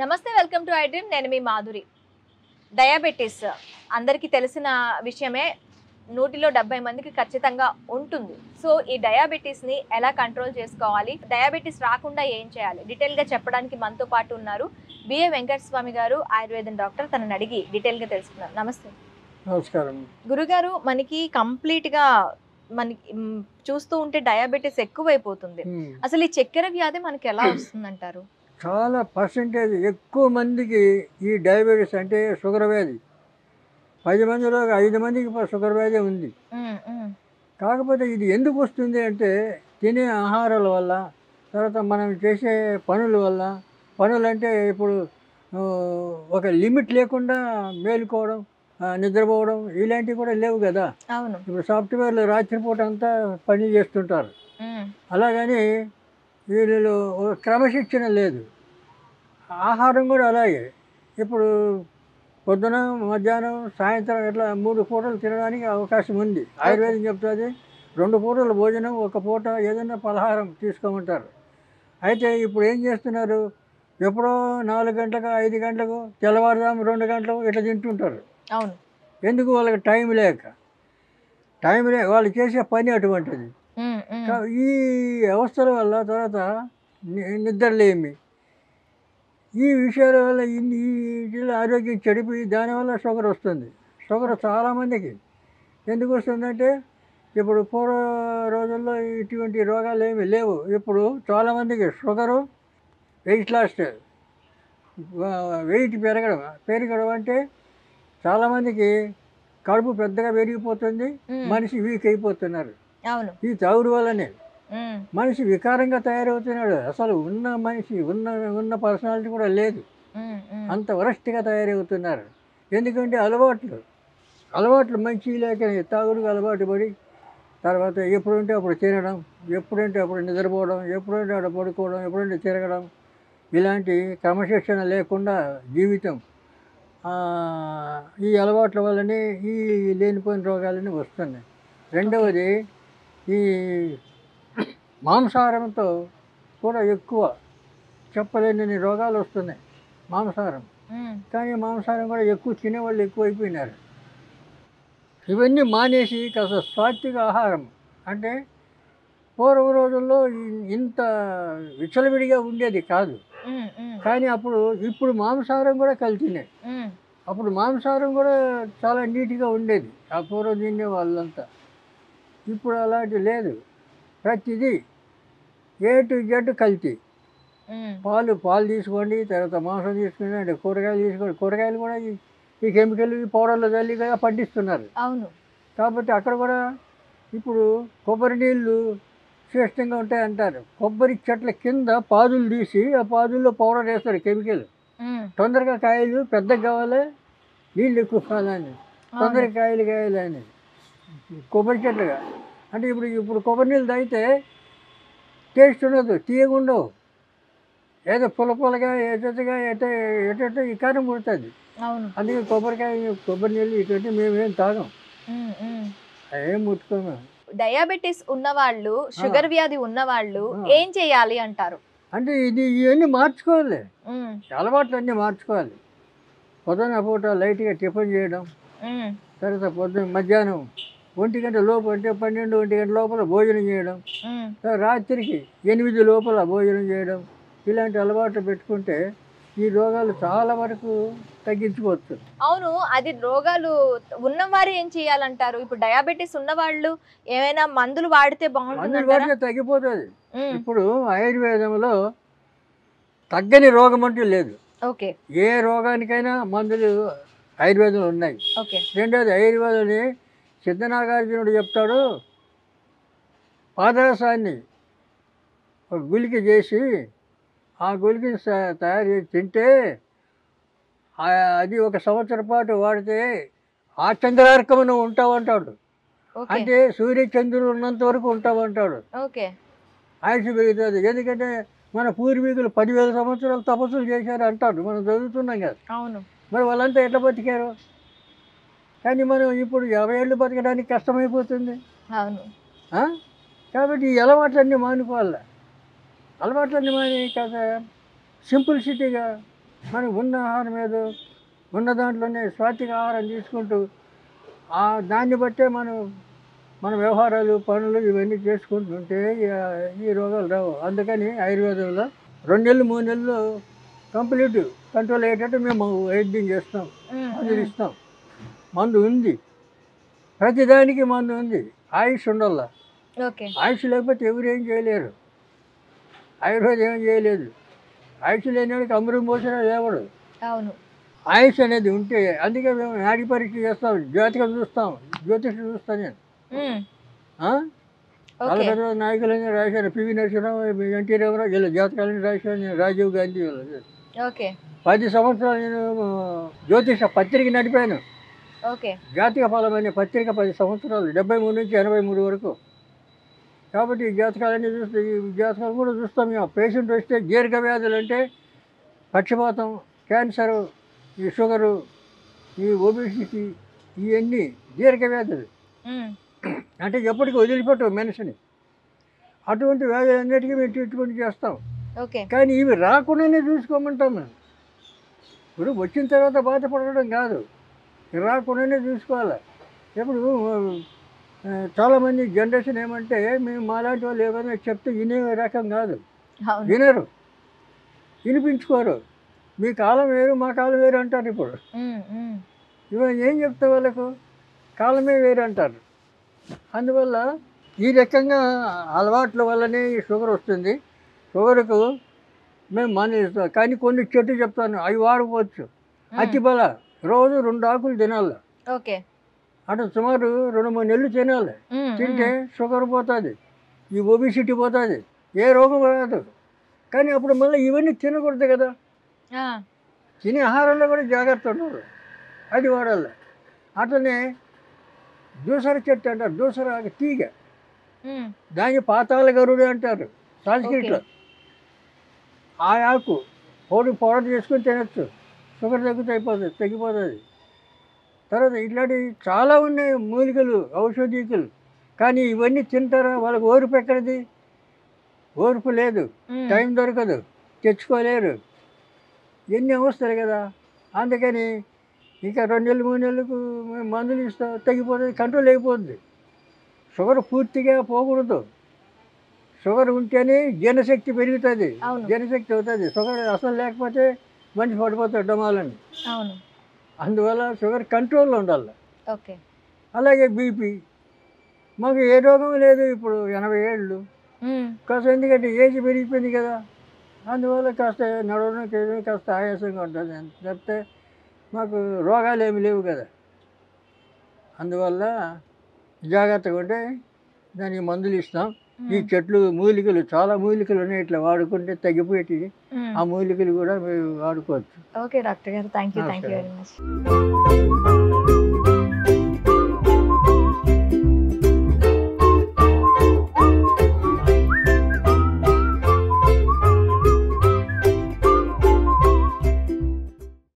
నమస్తే, welcome to I dream. నేను మీ Madhuri. Diabetes అందరికీ తెలిసిన విషయమే. 170 మందికి ఖచ్చితంగా ఉంటుంది. సో ఈ డయాబెటీస్ని ఎలా కంట్రోల్ చేసుకోవాలి, డయాబెటీస్ రాకుండా ఏం చేయాలి, డీటెయిల్గా చెప్పడానికి మనతో పాటు ఉన్నారు బిఏ వెంకటస్వామి గారు, ఆయుర్వేదం డాక్టర్. తనని అడిగి డీటెయిల్గా తెలుసుకున్నారు. నమస్తే. నమస్కారం. గురుగారు, మనకి కంప్లీట్గా మనకి చూస్తూ ఉంటే డయాబెటీస్ ఎక్కువైపోతుంది. అసలు ఈ చక్కెర వ్యాధి మనకి ఎలా వస్తుందంటారు? చాలా పర్సెంటేజ్ ఎక్కువ మందికి ఈ డయాబెటీస్ అంటే షుగర్ వ్యాధి. 10 మందిలో 5 మందికి షుగర్ వ్యాధి ఉంది. కాకపోతే ఇది ఎందుకు వస్తుంది అంటే తినే ఆహారాల వల్ల, తర్వాత మనం చేసే పనుల వల్ల. పనులు అంటే ఇప్పుడు ఒక లిమిట్ లేకుండా మేలుకోవడం, నిద్రపోవడం ఇలాంటివి కూడా లేవు కదా. అవును. ఇప్పుడు సాఫ్ట్వేర్లు రాత్రిపూట అంతా పని చేస్తుంటారు. అలాగని వీళ్ళు క్రమశిక్షణ లేదు. ఆహారం కూడా అలాగే. ఇప్పుడు పొద్దున, మధ్యాహ్నం, సాయంత్రం ఇట్లా 3 పూటలు తినడానికి అవకాశం ఉంది. ఆయుర్వేదం చెప్తుంది 2 పూటల భోజనం, 1 పూట ఏదైనా పలహారం తీసుకోమంటారు. అయితే ఇప్పుడు ఏం చేస్తున్నారు, ఎప్పుడో 4 గంటలకు, 5 గంటలకు, తెల్లవారుజాము 2 గంటలకు ఇట్లా తింటుంటారు. అవును. ఎందుకు? వాళ్ళకి టైం లేక వాళ్ళు చేసే పని అటువంటిది. ఈ అవస్థల వల్ల తర్వాత నిద్రలేమి, ఈ విషయాల వల్ల ఈ ఆరోగ్యం చెడిపోయి దానివల్ల షుగర్ వస్తుంది. షుగర్ చాలామందికి ఎందుకు వస్తుందంటే ఇప్పుడు పూర్వ రోజుల్లో ఇటువంటి రోగాలు ఏమీ లేవు. ఇప్పుడు చాలామందికి షుగరు, వెయిట్ లాస్, వెయిట్ పెరగడం అంటే చాలామందికి కడుపు పెద్దగా పెరిగిపోతుంది, మనిషి వీక్ అయిపోతున్నారు. అవును. ఈ తాగుడు వల్లనే మనిషి వికారంగా తయారవుతున్నాడు. అసలు ఉన్న మనిషి ఉన్న పర్సనాలిటీ కూడా లేదు, అంత వరస్ట్గా తయారవుతున్నారు. ఎందుకంటే అలవాట్లు మంచి లేక తాగుడుకు అలవాటు పడి తర్వాత ఎప్పుడంటే అప్పుడు తినడం, ఎప్పుడంటే అప్పుడు నిద్రపోవడం, ఎప్పుడంటే అక్కడ పడుకోవడం, ఎప్పుడంటే తిరగడం, ఇలాంటి క్రమశిక్షణ లేకుండా జీవితం. ఈ అలవాట్ల వల్లనే ఈ లేనిపోయిన రోగాలన్నీ వస్తున్నాయి. రెండవది ఈ మాంసాహారంతో కూడా ఎక్కువ చెప్పలేని రోగాలు వస్తున్నాయి. మాంసాహారం కానీ మాంసాహారం కూడా ఎక్కువ తినేవాళ్ళు ఎక్కువైపోయినారు. ఇవన్నీ మానేసి కాస్త సాత్విక ఆహారం అంటే పూర్వ రోజుల్లో ఇంత విచ్చలవిడిగా ఉండేది కాదు. కానీ ఇప్పుడు మాంసాహారం కూడా కల్తీనే. అప్పుడు మాంసాహారం కూడా చాలా నీట్గా ఉండేది ఆ పూర్వం తినే వాళ్ళంతా. ఇప్పుడు అలాంటి లేదు. ప్రతిదీ ఏ టు జెడ్ కల్తీ. పాలు తీసుకోండి, తర్వాత మాంసం తీసుకోండి, అంటే కూరగాయలు తీసుకోండి. కూరగాయలు కూడా ఈ కెమికల్, ఈ పౌడర్లు తల్లి కదా పండిస్తున్నారు. అవును. కాబట్టి అక్కడ కూడా ఇప్పుడు కొబ్బరి నీళ్ళు శ్రేష్టంగా ఉంటాయి అంటారు. కొబ్బరి చెట్ల కింద పాదులు తీసి ఆ పాదుల్లో పౌడర్ వేస్తారు, కెమికల్. తొందరగా కాయలు పెద్దగా కావాలి, నీళ్ళు ఎక్కువ కావాలని, తొందరగా కాయాలని కొబ్బరి చెట్లుగా. అంటే ఇప్పుడు కొబ్బరి నీళ్ళు తాగితే టేస్ట్ ఉండదు, తీయగా ఉండవు, ఏదో పుల్లగా ఎటగా ఎట ఈ కారం పుడుతుంది. అందుకే కొబ్బరి నీళ్ళు ఇటువంటి మేమేం తాగం, ఏం ముట్టుకోము. డయాబెటీస్ ఉన్నవాళ్ళు, షుగర్ వ్యాధి ఉన్నవాళ్ళు ఏం చేయాలి అంటారు? అంటే ఇవన్నీ మార్చుకోవాలి, అలవాట్లు అన్నీ మార్చుకోవాలి. పొద్దున పూట లైట్గా టిఫిన్ చేయడం, తర్వాత మధ్యాహ్నం 1 గంట లోపు అంటే 12, 1 గంట లోపల భోజనం చేయడం, రాత్రికి 8 లోపల భోజనం చేయడం, ఇలాంటి అలవాట్లు పెట్టుకుంటే ఈ రోగాలు చాలా వరకు తగ్గించుకోవచ్చు. అవును. అది రోగాలు ఉన్నవారు ఏం చేయాలంటారు? ఇప్పుడు డయాబెటీస్ ఉన్నవాళ్ళు ఏమైనా మందులు వాడితే బాగుంటుంది? వాడితే తగ్గిపోతుంది. ఇప్పుడు ఆయుర్వేదంలో తగ్గని రోగం అంటూ లేదు. ఓకే. ఏ రోగానికైనా మందులు ఆయుర్వేదంలో ఉన్నాయి. రెండోది ఆయుర్వేదాన్ని సిద్ధనాగార్జునుడు చెప్తాడు, పాదరసాన్ని ఒక గుళిక చేసి ఆ గుళికని తయారు చేసి తింటే అది 1 సంవత్సరం పాటు వాడితే ఆ చంద్రార్కమున ఉంటావంటాడు. అంటే సూర్యచంద్రులు ఉన్నంత వరకు ఉంటావంటాడు. ఆయుష్ పెరుగుతుంది. ఎందుకంటే మన పూర్వీకులు 10,000 సంవత్సరాలు తపస్సులు చేశారు అంటాడు, మనం చదువుతున్నాం కదా. అవును. మరి వాళ్ళంతా ఎట్లా బతికారు? కానీ మనం ఇప్పుడు 50 ఏళ్ళు బతకడానికి కష్టమైపోతుంది. అవును. కాబట్టి ఈ అలవాట్లన్నీ మానుకోవాలి. అలవాట్లన్నీ మాని కాస్త సింప్లిసిటీగా మనం ఉన్న ఆహారం ఏదో ఉన్న దాంట్లోనే సాత్విక ఆహారం తీసుకుంటూ దాన్ని బట్టే మన వ్యవహారాలు పనులు ఇవన్నీ చేసుకుంటుంటే ఈ రోగాలు రావు. అందుకని ఆయుర్వేదంలో 2 నెలలు 3 నెలలు కంప్లీట్ కంట్రోల్ అయ్యేటట్టు మేము వైద్యం చేస్తాం, మందులు ఇస్తాం. మందు ఉంది, ప్రతిదానికి మందు ఉంది. ఆయుష్ ఉండాల. ఆయుష్ లేకపోతే ఎవరు ఏం చేయలేరు. ఆయుర్వేదం ఏం చేయలేదు. ఆయుష్ లేనివాడికి అమృతం పోసినా లేవడు. ఆయుష్ అనేది ఉంటే, అందుకే మేము నాడి పరీక్ష చేస్తాం, జాతకం చూస్తాం, జ్యోతిషం చూస్తాను నేను. వాళ్ళ పెద్ద నాయకులన్నీ రాశాను. పివి నరసింహరావు, ఎన్టీ రామారావు వీళ్ళ జాతకాలని రాశాను నేను. రాజీవ్ గాంధీ వీళ్ళ 10 సంవత్సరాలు నేను జ్యోతిష పత్రిక నడిపాను. జాతక ఫలం అనే పత్రిక 10 సంవత్సరాలు, 73 నుంచి 83 వరకు. కాబట్టి ఈ జాతకాలన్నీ చూస్తే, ఈ జాతకాలు కూడా చూస్తాం మేము. పేషెంట్ వస్తే దీర్ఘ వ్యాధులు అంటే పక్షపాతం, క్యాన్సరు, ఈ షుగరు, ఈ ఒబిసిటీ, ఇవన్నీ దీర్ఘ వ్యాధులు. అంటే ఎప్పటికీ వదిలిపెట్టవు మనిషిని. అటువంటి వ్యాధులన్నిటికీ మేము ట్రీట్మెంట్ చేస్తాం. కానీ ఇవి రాకుండానే చూసుకోమంటాం మేము. ఇప్పుడు వచ్చిన తర్వాత బాధపడడం కాదు, రాకుండానే చూసుకోవాలి. ఇప్పుడు చాలామంది జనరేషన్ ఏమంటే, మేము మాలాంటి వాళ్ళు ఏమైనా చెప్తే వినే రకం కాదు. వినరు, వినిపించుకోరు. మీ కాలం వేరు, మా కాలం వేరు అంటారు. ఇప్పుడు ఇవాళ ఏం చెప్తే వాళ్ళకు కాలమే వేరు అంటారు. అందువల్ల ఈ రకంగా అలవాట్ల వల్లనే ఈ షుగర్ వస్తుంది. షుగర్కు మేము మానేస్తాం. కానీ కొన్ని చెట్టు చెప్తాను, అవి వాడుకోవచ్చు. అతిబల రోజు 2 ఆకులు తినాలి. అటు సుమారు 2-3 నెలలు తినాలి. తింటే షుగర్ పోతుంది, ఈ ఒబిసిటీ పోతుంది, ఏ రోగం రాదు. కానీ అప్పుడు మళ్ళీ ఇవన్నీ తినకూడదు కదా. తినే ఆహారంలో కూడా జాగ్రత్త ఉండదు, అది వాడాలి. అట్లనే దూసర చెట్టు అంటారు, దూసర తీగ, దాన్ని పాతాళ గరుడు అంటారు సాంస్క్రిట్లో. ఆ ఆకు పౌడర్ చేసుకొని తినచ్చు, షుగర్ తగ్గిపోతుంది. తర్వాత ఇట్లాంటివి చాలా ఉన్నాయి మూలికలు, ఔషధీకులు. కానీ ఇవన్నీ తింటారా? వాళ్ళకి ఓర్పు ఎక్కడిది? ఓర్పు లేదు, టైం దొరకదు, తెచ్చుకోలేరు. ఎన్ని అవస్థలు కదా. అందుకని ఇంకా 2 నెలలు 3 నెలలకు మేము మందులు ఇస్తాం, తగ్గిపోతుంది, కంట్రోల్ అయిపోతుంది. షుగర్ పూర్తిగా పోకూడదు. షుగర్ ఉంటేనే జీర్ణశక్తి పెరుగుతుంది, జీర్ణశక్తి అవుతుంది. షుగర్ అసలు లేకపోతే మనిషి పడిపోతాడు డమాలని. అందువల్ల షుగర్ కంట్రోల్లో ఉండాలి. అలాగే బీపీ, మాకు ఏ రోగం లేదు ఇప్పుడు, 80 ఏళ్ళు. కాస్త ఎందుకంటే ఏజ్ పెరిగిపోయింది కదా, అందువల్ల కాస్త నడవడం కాస్త ఆయాసంగా ఉంటుంది తప్పితే మాకు రోగాలు ఏమి లేవు కదా. అందువల్ల జాగ్రత్తగా ఉంటే దానికి మందులు ఇస్తాం. ఈ చెట్లు మూలికలు, చాలా మూలికలు ఉన్నాయి, ఇట్లా వాడుకుంటే తగ్గిపోయేటి. ఆ మూలికలు కూడా మేము వాడుకోవచ్చు. ఓకే డాక్టర్ గారు, థ్యాంక్ యూ వెరీ మచ్.